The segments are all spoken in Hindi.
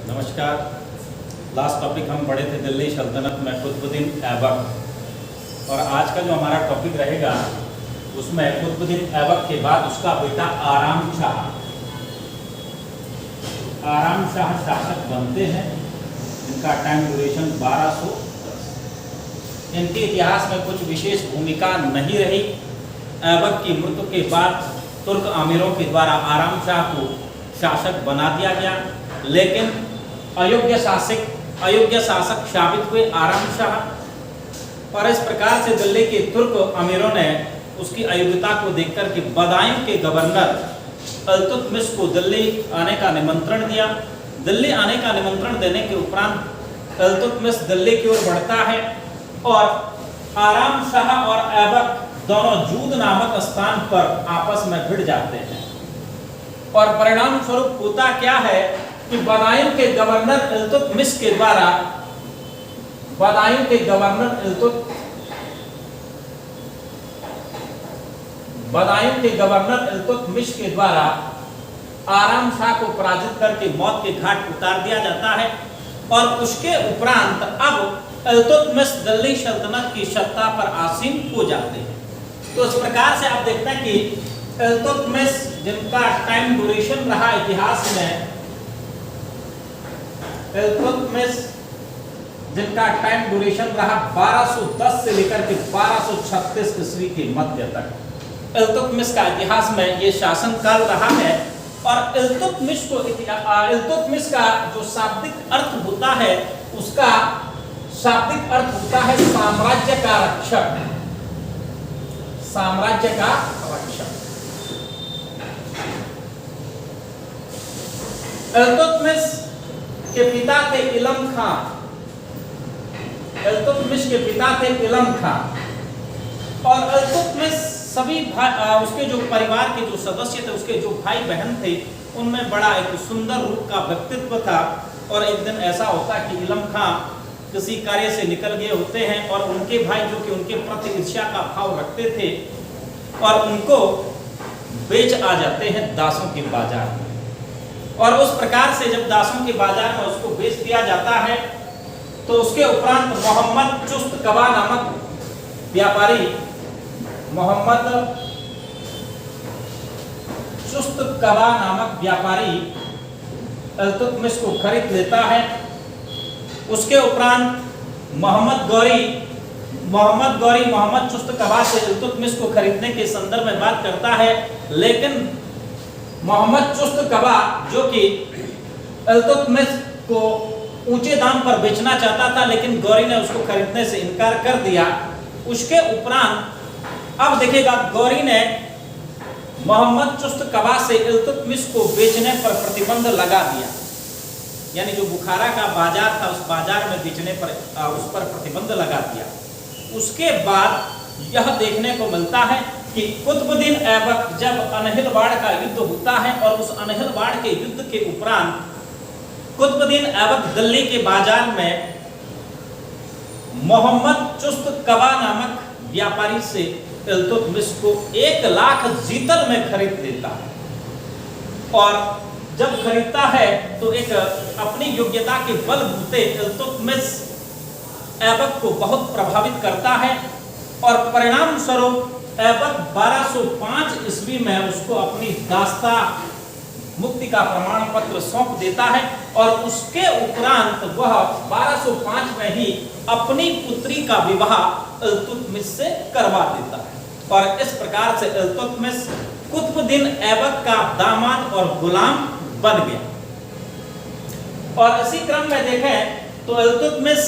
नमस्कार। लास्ट टॉपिक हम पढ़े थे दिल्ली सल्तनत में कुतुबुद्दीन ऐबक, और आज का जो हमारा टॉपिक रहेगा उसमें कुतुबुद्दीन ऐबक के बाद उसका बेटा आराम शाह शासक बनते हैं। इनका टाइम ड्यूरेशन 1210। इनके इतिहास में कुछ विशेष भूमिका नहीं रही। ऐबक की मृत्यु के बाद तुर्क आमिरों के द्वारा आराम शाह को शासक बना दिया गया, लेकिन अयोग्य शासक साबित हुए आराम शाह, और इस प्रकार से दिल्ली के तुर्क अमीरों ने उसकी अयोग्यता को देखकर के बदायूं के गवर्नर इल्तुतमिश को दिल्ली आने का निमंत्रण दिया। दिल्ली आने का निमंत्रण देने के उपरांत इल्तुतमिश दिल्ली की ओर बढ़ता है और आराम शाह और ऐबक दोनों जूद नामक स्थान पर आपस में भिड़ जाते हैं, और परिणाम स्वरूप होता क्या है कि बदायूं के गवर्नर इल्तुतमिश के द्वारा आराम शाह को पराजित करके मौत के घाट उतार दिया जाता है। और उसके उपरांत अब इल्तुतमिश दिल्ली सल्तनत की सत्ता पर आसीन हो जाते हैं। तो इस प्रकार से आप देखते हैं कि इल्तुतमिश जिनका टाइम ड्यूरेशन रहा इतिहास में, इल्तुतमिश जिनका टाइम ड्यूरेशन रहा 1210 से लेकर के 1236 ईस्वी के मध्य तक, इल्तुतमिश का इतिहास में ये शासन काल रहा है। और इल्तुतमिश का जो शाब्दिक अर्थ होता है, उसका शाब्दिक अर्थ होता है साम्राज्य का रक्षक। साम्राज्य का रक्षक। इल्तुतमिश के पिता थे इलम खां, और इल्तुतमिश सभी उसके जो परिवार के जो सदस्य थे, उसके जो भाई बहन थे, उनमें बड़ा एक सुंदर रूप का व्यक्तित्व था। और एक दिन ऐसा होता कि इलम खां किसी कार्य से निकल गए होते हैं, और उनके भाई जो कि उनके प्रति ईर्ष्या का भाव रखते थे, और उनको बेच आ जाते हैं दासों के बाजार में। और उस प्रकार से जब दासों के बाजार में उसको बेच दिया जाता है, तो उसके उपरांत मोहम्मद चुस्त कबा नामक व्यापारी इल्तुतमिश को खरीद लेता है। उसके उपरांत मोहम्मद चुस्त कबा से इल्तुतमिश को खरीदने के संदर्भ में बात करता है, लेकिन मोहम्मद चुस्त कबा जो कि इल्तुतमिश को ऊंचे दाम पर बेचना चाहता था, लेकिन गौरी ने उसको खरीदने से इनकार कर दिया। उसके उपरांत अब देखिएगा, गौरी ने मोहम्मद चुस्त कबा से इल्तुतमिश को बेचने पर प्रतिबंध लगा दिया, यानी जो बुखारा का बाजार था उस बाजार में बेचने पर उस पर प्रतिबंध लगा दिया। उसके बाद यह देखने को मिलता है कि कुतुबुद्दीन ऐबक जब अनहिलवाड़ का युद्ध होता है, और उस अनहिलवाड़ के युद्ध के उपरांत कुतुबुद्दीन ऐबक दिल्ली के बाजार में मोहम्मद चुस्त कबा नामक व्यापारी से इल्तुतमिश को 1 लाख जीतल में खरीद लेता है। और जब खरीदता है तो एक अपनी योग्यता के बलबूते इल्तुतमिश ऐबक को बहुत प्रभावित करता है, और परिणाम स्वरूप ऐबक 1205 ईस्वी में उसको अपनी दास्ता मुक्ति का प्रमाण पत्र सौंप देता है। और उसके उपरांत वह 1205 में ही अपनी पुत्री का विवाह इल्तुतमिश से करवा देता है, और इस प्रकार से इल्तुतमिश कुतुबुद्दीन ऐबक का दामाद और गुलाम बन गया। और इसी क्रम में देखें तो इल्तुतमिश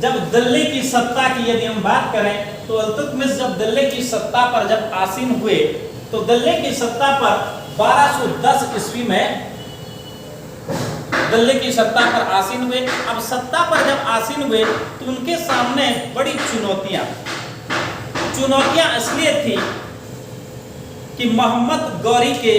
जब दिल्ली की सत्ता की यदि हम बात करें, तो इल्तुतमिश जब दिल्ली की सत्ता पर जब आसीन हुए, तो दिल्ली की सत्ता पर 1210 ईस्वी में दिल्ली की सत्ता पर आसीन हुए। अब सत्ता पर जब आसीन हुए तो उनके सामने बड़ी चुनौतियां इसलिए थी कि मोहम्मद गौरी के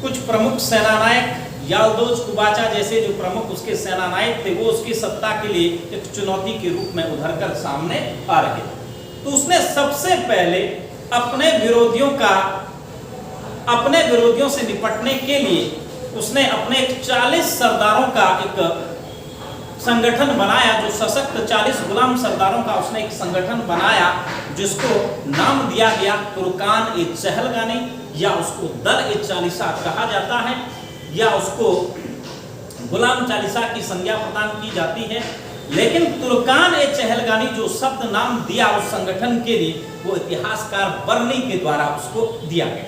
कुछ प्रमुख सेनानायक, याल्दोज कुबाचा जैसे जो प्रमुख उसके सेनानायक थे, वो उसकी सत्ता के लिए एक चुनौती के रूप में उभर कर सामने आ रहे। तो उसने सबसे पहले अपने विरोधियों से निपटने के लिए उसने अपने 40 सरदारों का एक संगठन बनाया, जो सशक्त 40 गुलाम सरदारों का उसने एक संगठन बनाया, जिसको नाम दिया गया तुर्कान-ए-चहलगानी, या उसको दर-ए-चालीसा कहा जाता है, या उसको गुलाम चालीसा की संज्ञा प्रदान की जाती है। लेकिन तुर्कान-ए-चहलगानी जो शब्द नाम दिया उस संगठन के लिए, वो इतिहासकार बर्नी के द्वारा उसको दिया गया।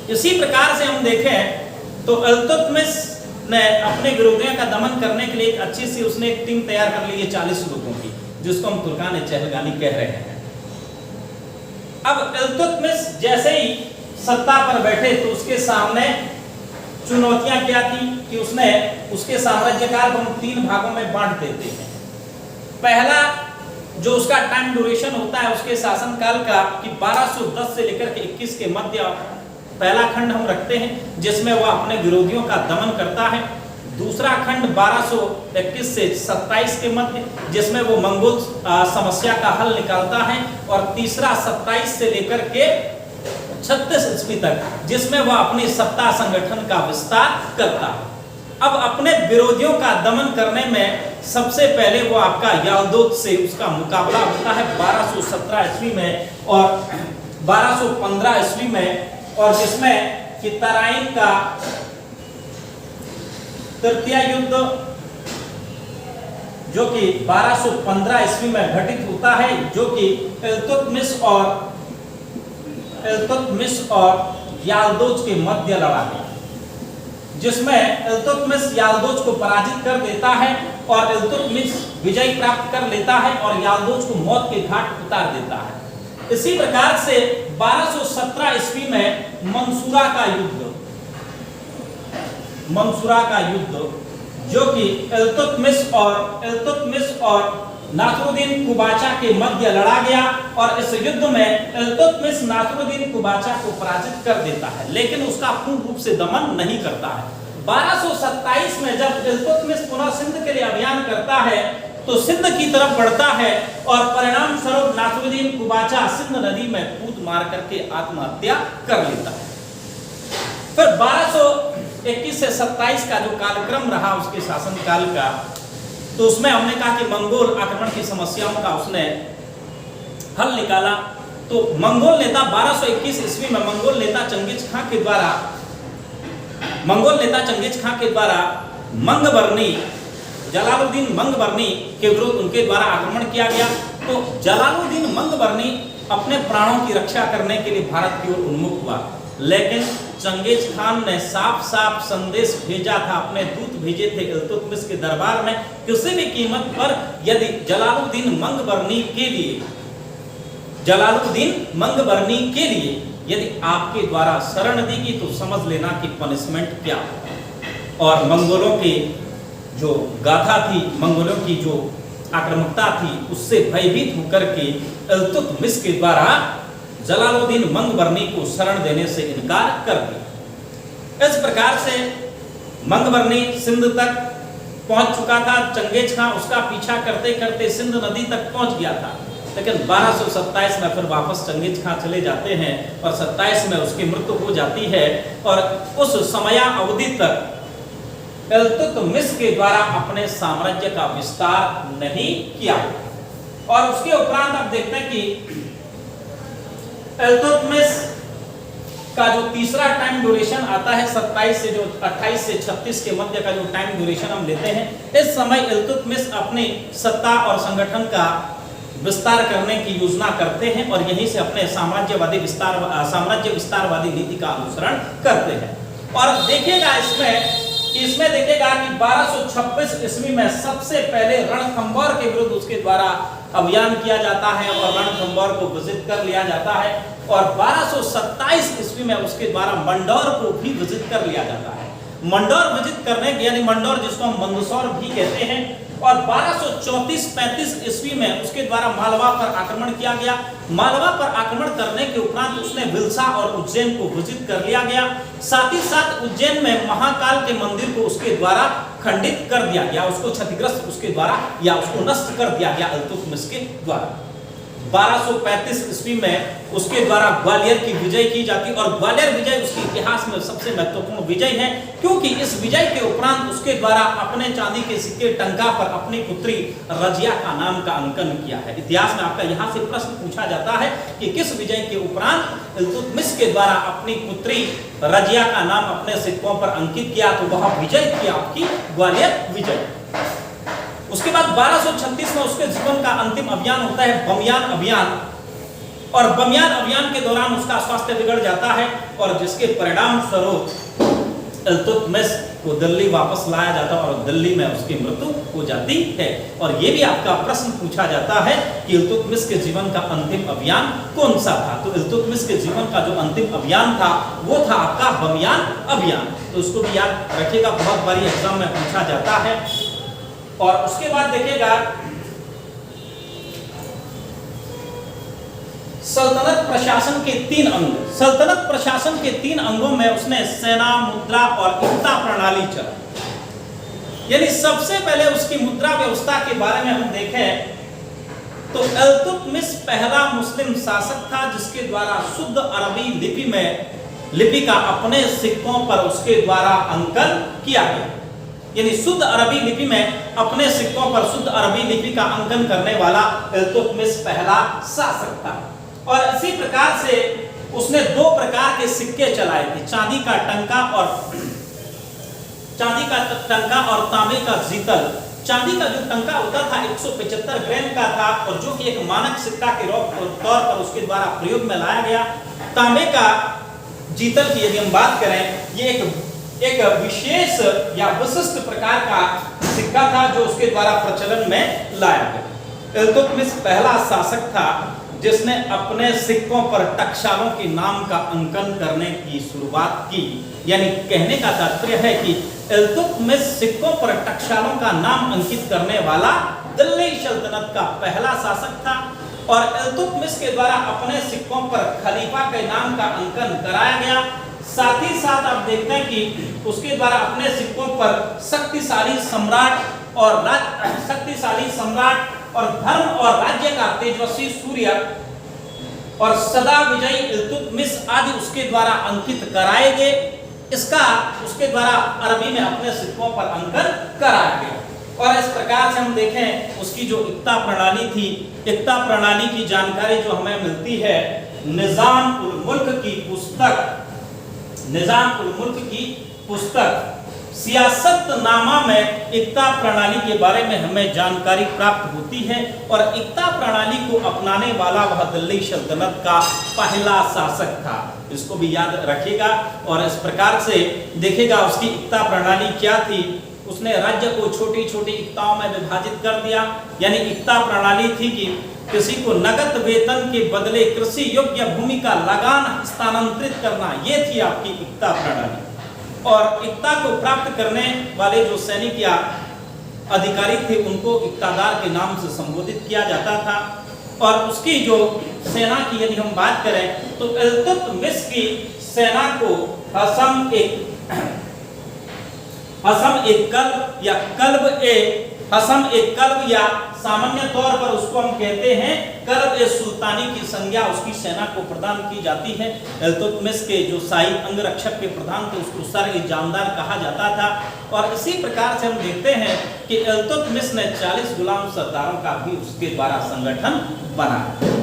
इसी प्रकार से हम देखें तो इल्तुतमिश ने अपने विरोधियों का दमन करने के लिए एक अच्छी सी उसने एक टीम तैयार कर ली है 40 लोगों की, जिसको हम तुर्कान-ए-चहलगानी कह रहे हैं। अब इल्तुतमिश जैसे ही सत्ता पर बैठे तो उसके सामने चुनौतियां क्या थी कि उसने उसके साम्राज्यकाल को हम 3 भागों में बांट देते हैं। पहला जो उसका टाइम ड्यूरेशन होता है उसके शासनकाल का कि 1210 से लेकर के 21 के मध्य पहला खंड हम रखते हैं, जिसमें वह अपने विरोधियों का दमन करता है। दूसरा खंड 1221 से 27 के मध्य, जिसमें वो मंगोल समस्या का हल निकालता है। और तीसरा 27 से लेकर के 36 ईस्वी तक, जिसमें वह अपनी सत्ता संगठन का विस्तार करता है। अब अपने विरोधियों का दमन करने में सबसे पहले वो आपका याल्दोज से उसका मुकाबला होता है 1217 ईस्वी में और 1215 ईस्वी में, और जिसमें कि तराइन का तृतीय युद्ध जो कि 1215 ईस्वी में घटित होता है, जो कि इल्तुतमिश और याल्दोज के मध्य लड़ा गया, जिसमें इल्तुतमिश याल्दोज को पराजित कर देता है और इल्तुतमिश विजय प्राप्त कर लेता है और याल्दोज को मौत के घाट उतार देता है। इसी प्रकार से 1217 ईस्वी में मंसूरा का युद्ध जो कि इल्तुतमिश और नासरुद्दीन कुबाचा के मध्य लड़ा गया, और इस युद्ध में इल्तुतमिश नासरुद्दीन कुबाचा को पराजित कर देता है, लेकिन उसका पूर्ण रूप से दमन नहीं करता है। 1227 में जब इल्तुतमिश पुनः सिंध के लिए अभियान करता है तो सिंध की तरफ बढ़ता है और परिणाम स्वरूप नासरुद्दीन कुबाचा सिंध नदी में कूद मार करके आत्महत्या कर लेता है। फिर 1221 से 27 का जो कालक्रम रहा उसके शासनकाल का, तो उसमें हमने कहा कि मंगोल आक्रमण की समस्याओं का उसने हल निकाला। तो मंगोल नेता 1221 ईस्वी में मंगोल नेता चंगिज खां के द्वारा मंगबरनी, जलालुद्दीन मंगबरनी के विरुद्ध उनके द्वारा आक्रमण किया गया। तो जलालुद्दीन मंगबरनी अपने प्राणों की रक्षा करने के लिए भारत की ओर उन्मुख हुआ, लेकिन चंगेज खान ने साफ साफ संदेश भेजा था, अपने दूत भेजे थे इल्तुतमिश के दरबार में, किसी भी कीमत पर यदि जलालुद्दीन मंगबरनी के लिए यदि आपके द्वारा शरण देगी तो समझ लेना कि पनिशमेंट क्या। और मंगोलों की जो गाथा थी, मंगोलों की जो आक्रामकता थी, उससे भयभीत होकर के इल्तुतमिश के द्वारा जलालुद्दीन मंगबरनी को शरण देने से इनकार कर दिया। इस प्रकार से मंगबरनी सिंध तक पहुंच चुका था। चंगेज खां उसका पीछा करते करते सिंध नदी तक पहुंच गया था, लेकिन 1227 में फिर वापस चंगेज खां चले जाते हैं और 27 में उसकी मृत्यु हो जाती है। और उस समयावधि तक इल्तुतमिश के द्वारा अपने साम्राज्य का विस्तार नहीं किया। और उसके उपरांत आप देखते हैं कि इल्तुतमिश का जो तीसरा टाइम ड्यूरेशन आता है 27 से जो 28 से 36 के मध्य का जो टाइम ड्यूरेशन हम लेते हैं, इस समय इल्तुतमिश अपनी सत्ता और संगठन का विस्तार करने की योजना करते हैं और यहीं से अपने साम्राज्य विस्तारवादी नीति का अनुसरण करते हैं। और देखिएगा इसमें देखिएगा कि 1226 ईस्वी में सबसे पहले रणथंभौर के विरुद्ध उसके द्वारा अभियान किया जाता है और रणथंभौर को विजिट कर लिया जाता है। और 1227 ईस्वी में उसके द्वारा मंडौर को भी विजिट कर लिया जाता है। मंडौर विजिट करने यानी मंडौर जिसको हम मंदसौर भी कहते हैं। और 1234-35 ईस्वी में उसके द्वारा मालवा पर आक्रमण किया गया। मालवा पर आक्रमण करने के उपरांत उसने विल्सा और उज्जैन को विजिट कर लिया गया। साथ ही साथ उज्जैन में महाकाल के मंदिर को उसके द्वारा खंडित कर दिया गया, उसको क्षतिग्रस्त उसके द्वारा या उसको नष्ट कर दिया गया इल्तुतमिश के द्वारा। 1235 ईस्वी में उसके द्वारा ग्वालियर की विजय की जाती और ग्वालियर विजय उसके इतिहास में सबसे महत्वपूर्ण विजय है, क्योंकि इस विजय के उपरांत उसके द्वारा अपने चांदी के सिक्के टंका पर अपनी पुत्री रजिया का नाम का अंकन किया है। इतिहास में आपका यहाँ से प्रश्न पूछा जाता है कि किस विजय के उपरांत इल्तुतमिश के द्वारा अपनी पुत्री रजिया का नाम अपने सिक्कों पर अंकित किया, तो वह विजय थी आपकी ग्वालियर विजय। उसके बाद 1236 में उसके जीवन का अंतिम अभियान होता है बमियान अभियान, और बमियान अभियान के दौरान उसका स्वास्थ्य बिगड़ जाता है और जिसके परिणाम स्वरूप इल्तुतमिश को दिल्ली वापस लाया जाता है और दिल्ली में उसकी मृत्यु हो जाती है। और ये भी आपका प्रश्न पूछा जाता है कि इल्तुतमिश के जीवन का अंतिम अभियान कौन सा था। तो इल्तुतमिश के जीवन का जो अंतिम अभियान था वो था आपका बमियान अभियान। तो उसको भी याद रखिएगा, बहुत बारी एग्जाम में पूछा जाता है। और उसके बाद देखिएगा सल्तनत प्रशासन के 3 अंग। सल्तनत प्रशासन के 3 अंगों में उसने सेना, मुद्रा और एकता प्रणाली चलाई। यानी सबसे पहले उसकी मुद्रा व्यवस्था के बारे में हम देखें तो इल्तुतमिश पहला मुस्लिम शासक था जिसके द्वारा शुद्ध अरबी लिपि का अपने सिक्कों पर उसके द्वारा अंकन किया गया। यानी शुद्ध अरबी लिपि में अपने सिक्कों पर शुद्ध अरबी लिपि का अंकन करने वाला इल्तुतमिश पहला शासक था। और इसी प्रकार से उसने 2 प्रकार के सिक्के चलाए थे, चांदी का टंका और तांबे का जीतल। चांदी का जो टंका होता था 175 ग्राम का था और जो कि एक मानक सिक्का के तौर पर उसके द्वारा प्रयोग में लाया गया। तांबे का जीतल की यदि हम बात करें, ये एक विशेष या विशिष्ट प्रकार का सिक्का था जो उसके द्वारा प्रचलन में लाया गया। इल्तुतमिश पहला शासक था जिसने अपने सिक्कों पर टकसालों के नाम का अंकन करने की शुरुआत की। यानी कहने का तात्पर्य है कि इल्तुतमिश सिक्कों पर टकसालों का नाम अंकित करने वाला दिल्ली सल्तनत का पहला शासक था। और इल्तुतमिश के द्वारा अपने सिक्कों पर खलीफा के नाम का अंकन कराया गया। साथ ही साथ आप देखते हैं कि उसके द्वारा अपने सिक्कों पर शक्तिशाली सम्राट और धर्म और राज्य का तेजस्वी सूर्य और सदा विजयी इल्तुतमिश आदि उसके द्वारा अंकित कराए गए। इसका उसके द्वारा अरबी में अपने सिक्कों पर अंकन कराया गया। और इस प्रकार से हम देखें उसकी जो एकता प्रणाली थी, एकता प्रणाली की जानकारी जो हमें मिलती है निजाम उल मुल्क की पुस्तक सियासतनामा में एकता प्रणाली के बारे में हमें जानकारी प्राप्त होती है। और एकता प्रणाली को अपनाने वाला वह दिल्ली सल्तनत का पहला शासक था। इसको भी याद रखिएगा। और इस प्रकार से देखिएगा उसकी एकता प्रणाली क्या थी। उसने राज्य को छोटी छोटी एकताओं में विभाजित कर दिया। यानी एकता प्रणाली थी कि किसी को नगद वेतन के बदले कृषि योग्य भूमि का लगान हस्तांतरित करना, ये थी आपकी एकता प्रणाली। और एकता को प्राप्त करने वाले जो सैनिक या अधिकारी थे उनको इक्तादार के नाम से संबोधित किया जाता था। और उसकी जो सेना की यदि हम बात करें तो इल्तुतमिश की सेना को हसम एक कल्ब या सामान्य तौर पर उसको हम कहते हैं कल्ब ए सुल्तानी की संज्ञा उसकी सेना को प्रदान की जाती है। इल्तुतमिश के जो शाही अंगरक्षक के प्रधान थे उसको सर-ए-जानदार कहा जाता था। और इसी प्रकार से हम देखते हैं कि इल्तुतमिश ने 40 गुलाम सरदारों का भी उसके द्वारा संगठन बनाया।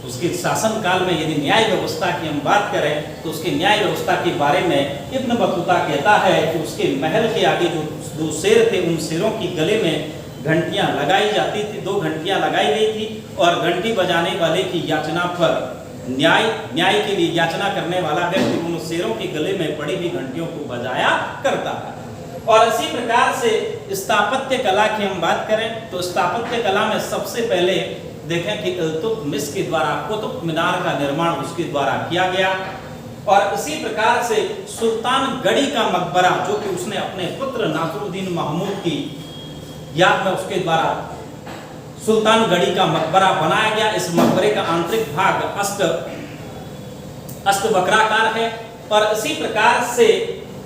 उसके शासन काल में यदि न्याय व्यवस्था की हम बात करें तो उसके न्याय व्यवस्था के बारे में इब्न बतूता कहता है कि उसके महल के आगे जो 2 शेर थे उन शेरों की गले में घंटियां लगाई जाती थी, 2 घंटियां लगाई गई थी। और घंटी बजाने वाले की याचना पर न्याय के लिए याचना करने वाला व्यक्ति उन शेरों के गले में पड़ी हुई घंटियों को बजाया करता था। और इसी प्रकार से स्थापत्य कला की हम बात करें तो स्थापत्य कला में सबसे पहले देखें कि इल्तुतमिश के द्वारा कुतुब मीनार का निर्माण उसके द्वारा किया गया। और इसी प्रकार से सुल्तान गढ़ी का मकबरा जो कि उसने अपने पुत्र नासरुद्दीन महमूद की याद में उसके द्वारा सुल्तान गढ़ी का मकबरा बनाया गया। इस मकबरे का आंतरिक भाग अष्टवक्राकार है। और इसी प्रकार से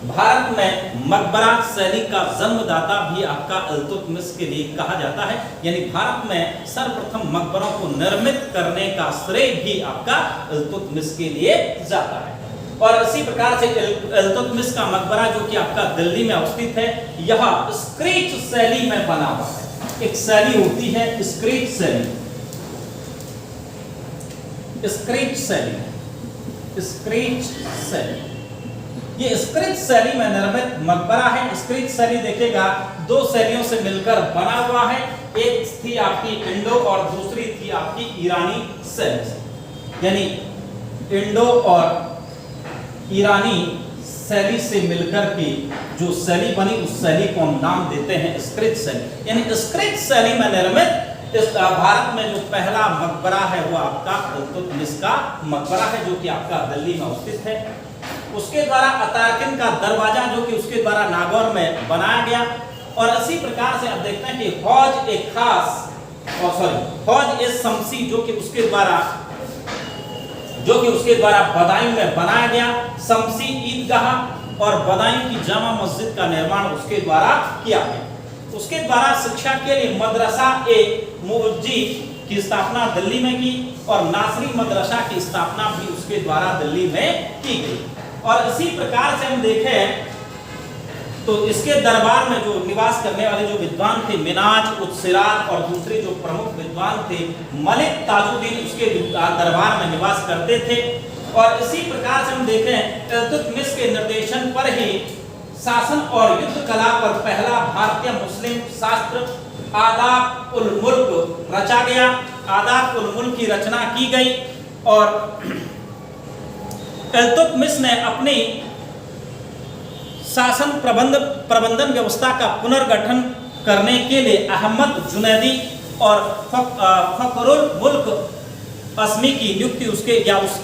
भारत में मकबरा शैली का जन्मदाता भी आपका इल्तुतमिश के लिए कहा जाता है। यानी भारत में सर्वप्रथम मकबरों को निर्मित करने का श्रेय भी आपका इल्तुतमिश के लिए जाता है। और इसी प्रकार से इल्तुतमिश का मकबरा जो कि आपका दिल्ली में अवस्थित है, यह स्क्रीच शैली में बना हुआ है। एक शैली होती है स्क्रीच शैली, स्क्रीच शैली, स्क्रीच शैली, ये स्क्रीच शैली में निर्मित मकबरा है। स्क्रीच शैली देखिएगा दो शैलियों से मिलकर बना हुआ है, एक थी आपकी इंडो और दूसरी थी आपकी ईरानी शैली। यानी इंडो और ईरानी शैली से मिलकर के जो शैली बनी उस शैली को हम नाम देते हैं स्क्रीच शैली। यानी स्क्रीच शैली में निर्मित इस भारत में जो पहला मकबरा है वो आपका इल्तुतमिश का मकबरा है, जो कि आपका दिल्ली में अवस्थित है। उसके द्वारा अतार्किन का दरवाजा जो कि उसके द्वारा नागौर में बनाया गया। और इसी प्रकार से आप देखते हैं कि हौज एक खास हौज ए शमसी जो कि उसके द्वारा बदायूं में बनाया गया। शमसी ईदगाह और बदायूं की जामा मस्जिद का निर्माण उसके द्वारा किया गया। उसके द्वारा शिक्षा के लिए मदरसा ए मुवज्जी की स्थापना दिल्ली में की और नासरी मदरसा की स्थापना भी उसके द्वारा दिल्ली में की गई। और इसी प्रकार से हम देखें तो इसके दरबार में जो निवास करने वाले जो विद्वान थे, मिनाज उत्सिराज और दूसरे जो प्रमुख विद्वान थे मलिक ताजुद्दीन उसके दरबार में निवास करते थे। और इसी प्रकार से हम देखें इल्तुतमिश के निर्देशन पर ही शासन और युद्ध कला पर पहला भारतीय मुस्लिम शास्त्र आदाब उल मुल्क रचा गया। आदाब उल मुल्क की रचना की गई और इल्तुतमिश ने अपनी शासन प्रबंधन व्यवस्था का पुनर्गठन करने के लिए अहमद जुनैदी और फखरुल मुल्क असमी की नियुक्ति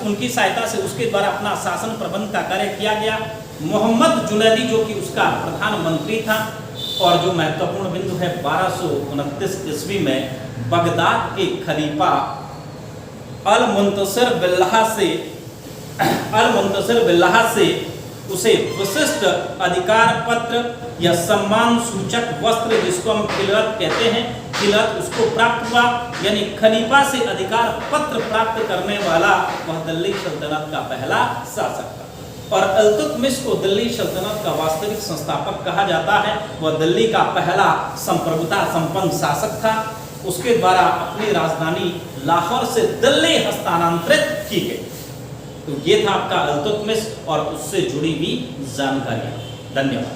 उनकी सहायता से उसके द्वारा अपना शासन प्रबंध का कार्य किया गया। मोहम्मद जुनैदी जो कि उसका प्रधानमंत्री था। और जो महत्वपूर्ण बिंदु है 1229 ईस्वी में बगदाद के खलीफा अल मुंतसिर बिल्लाह से उसे विशिष्ट अधिकार पत्र या सम्मान सूचक वस्त्र जिसको हम खिलअत कहते हैं, खिलअत उसको प्राप्त हुआ। यानी खलीफा से अधिकार पत्र प्राप्त करने वाला वह दिल्ली सल्तनत का पहला शासक था। और इल्तुतमिश को दिल्ली सल्तनत का वास्तविक संस्थापक कहा जाता है। वह दिल्ली का पहला संप्रभुता संपन्न शासक था। उसके द्वारा अपनी राजधानी लाहौर से दिल्ली हस्तांतरित की गई। तो ये था आपका इल्तुतमिश और उससे जुड़ी हुई जानकारियां। धन्यवाद।